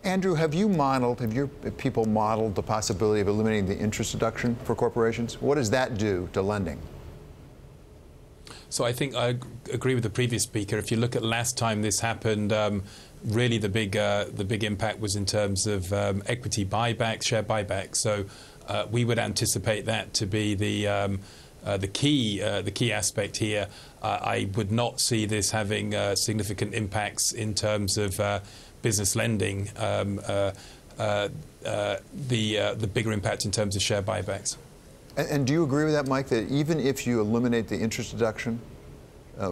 Andrew, have your people modeled the possibility of eliminating the interest deduction for corporations? What does that do to lending? So I think I agree with the previous speaker. If you look at last time this happened, really the big impact was in terms of equity buybacks, share buybacks. So we would anticipate that to be the key aspect here. I would not see this having significant impacts in terms of business lending. The bigger impact in terms of share buybacks. And do you agree with that, Mike, that even if you eliminate the interest deduction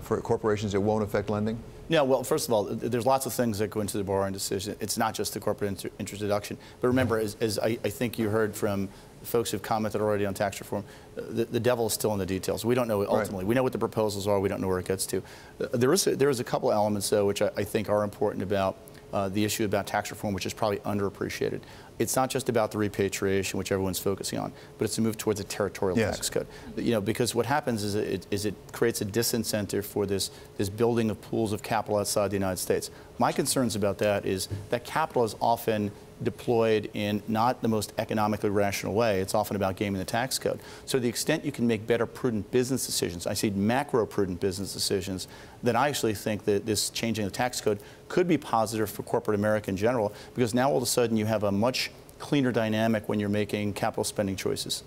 for corporations, it won't affect lending? No, well, first of all, there's lots of things that go into the borrowing decision. It's not just the corporate interest deduction. But remember, as I think you heard from folks who've commented already on tax reform, the devil is still in the details. We don't know ultimately. Right. We know what the proposals are. We don't know where it gets to. There is a couple elements, though, which I think are important about the issue about tax reform, which is probably underappreciated. It's not just about the repatriation, which everyone's focusing on, but it's a move towards a territorial tax code. You know, because what happens is it creates a disincentive for this building of pools of capital outside the United States. My concerns about that is that capital is often deployed in not the most economically rational way. It's often about gaming the tax code. So to the extent you can make better prudent business decisions, I see macro prudent business decisions, then I actually think that this changing the tax code could be positive for corporate America in general, because now all of a sudden you have a much cleaner dynamic when you're making capital spending choices.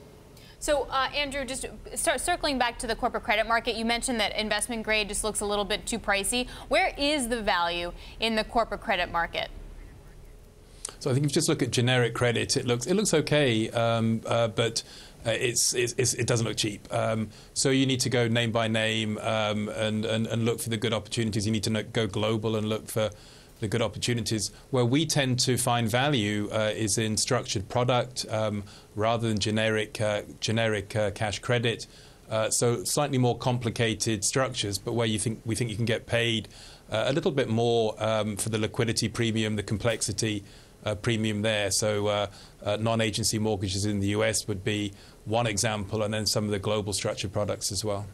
So, Andrew, just circling back to the corporate credit market, you mentioned that investment grade just looks a little bit too pricey. Where is the value in the corporate credit market? So I think if you just look at generic credit, it looks okay, but it doesn't look cheap. So you need to go name by name and look for the good opportunities. You need to go global and look for the good opportunities. Where we tend to find value is in structured product rather than generic cash credit. So slightly more complicated structures, but where we think you can get paid a little bit more for the liquidity premium, the complexity premium there. So non-agency mortgages in the US would be one example, and then some of the global structured products as well.